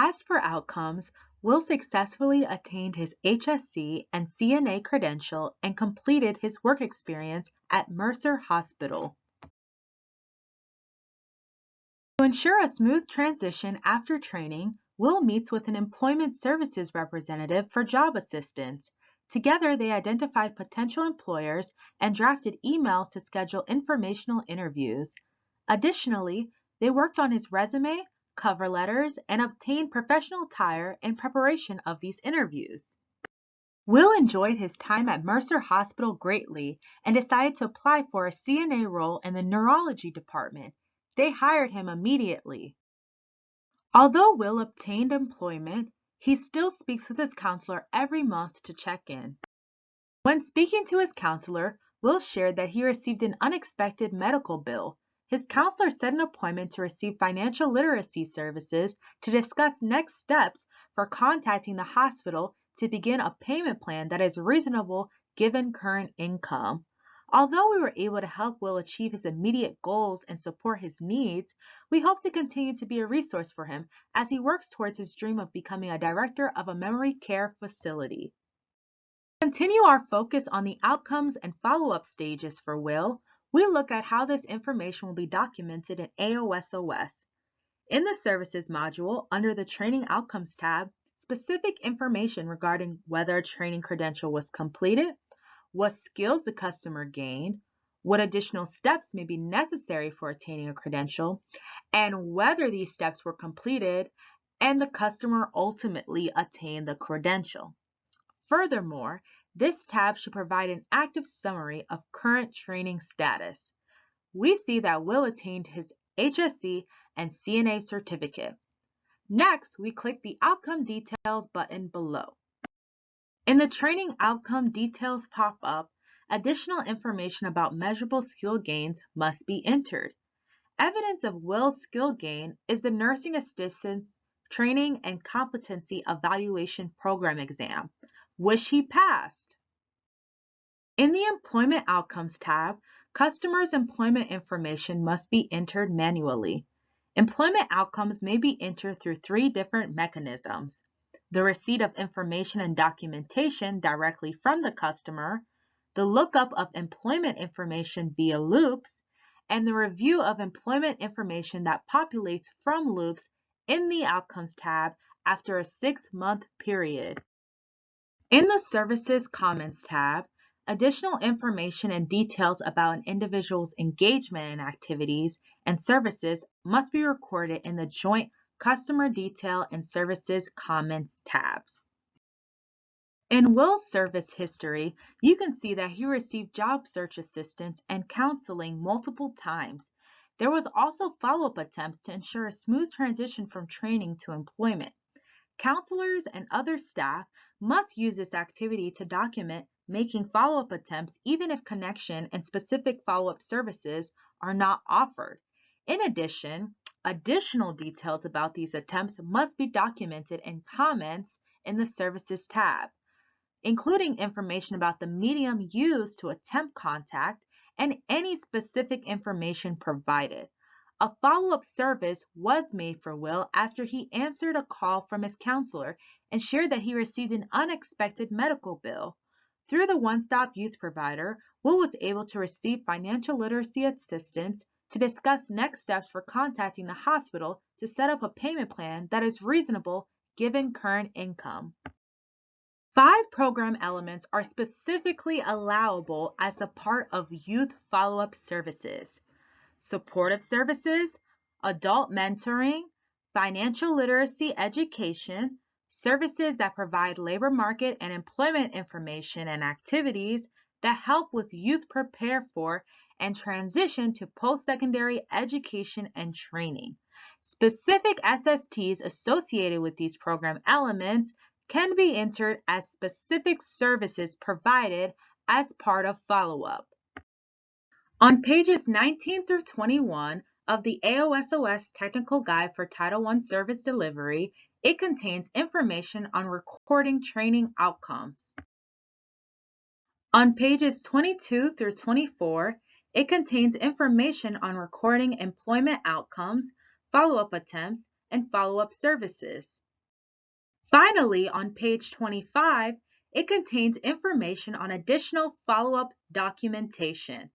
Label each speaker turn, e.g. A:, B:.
A: As for outcomes, Will successfully attained his HSC and CNA credential and completed his work experience at Mercer Hospital. To ensure a smooth transition after training, Will meets with an employment services representative for job assistance. Together, they identified potential employers and drafted emails to schedule informational interviews. Additionally, they worked on his resume, cover letters, and obtained professional attire in preparation of these interviews. Will enjoyed his time at Mercer Hospital greatly and decided to apply for a CNA role in the neurology department. They hired him immediately. Although Will obtained employment, he still speaks with his counselor every month to check in. When speaking to his counselor, Will shared that he received an unexpected medical bill. His counselor set an appointment to receive financial literacy services to discuss next steps for contacting the hospital to begin a payment plan that is reasonable given current income. Although we were able to help Will achieve his immediate goals and support his needs, we hope to continue to be a resource for him as he works towards his dream of becoming a director of a memory care facility. To continue our focus on the outcomes and follow-up stages for Will, we look at how this information will be documented in AOSOS. In the Services module, under the Training Outcomes tab, specific information regarding whether a training credential was completed, what skills the customer gained, what additional steps may be necessary for attaining a credential, and whether these steps were completed and the customer ultimately attained the credential. Furthermore, this tab should provide an active summary of current training status. We see that Will attained his HSC and CNA certificate. Next, we click the Outcome Details button below. In the Training Outcome Details pop-up, additional information about measurable skill gains must be entered. Evidence of Will's skill gain is the Nursing Assistance Training and Competency Evaluation Program exam, which he passed. In the Employment Outcomes tab, customers' employment information must be entered manually. Employment outcomes may be entered through 3 different mechanisms: the receipt of information and documentation directly from the customer, the lookup of employment information via loops, and the review of employment information that populates from loops in the Outcomes tab after a 6-month period. In the Services Comments tab, additional information and details about an individual's engagement in activities and services must be recorded in the joint Customer Detail and Services Comments tabs. In Will's service history, you can see that he received job search assistance and counseling multiple times. There was also follow-up attempts to ensure a smooth transition from training to employment. Counselors and other staff must use this activity to document making follow-up attempts even if connection and specific follow-up services are not offered. In addition, additional details about these attempts must be documented in comments in the Services tab, including information about the medium used to attempt contact and any specific information provided. A follow-up service was made for Will after he answered a call from his counselor and shared that he received an unexpected medical bill. Through the one-stop youth provider, Will was able to receive financial literacy assistance to discuss next steps for contacting the hospital to set up a payment plan that is reasonable given current income. 5 program elements are specifically allowable as a part of youth follow-up services: supportive services, adult mentoring, financial literacy education, services that provide labor market and employment information and activities that help with youth prepare for and transition to post-secondary education and training. Specific SSTs associated with these program elements can be entered as specific services provided as part of follow-up. On pages 19 through 21 of the AOSOS Technical Guide for Title I Service Delivery, it contains information on recording training outcomes. On pages 22 through 24, it contains information on recording employment outcomes, follow-up attempts, and follow-up services. Finally, on page 25, it contains information on additional follow-up documentation.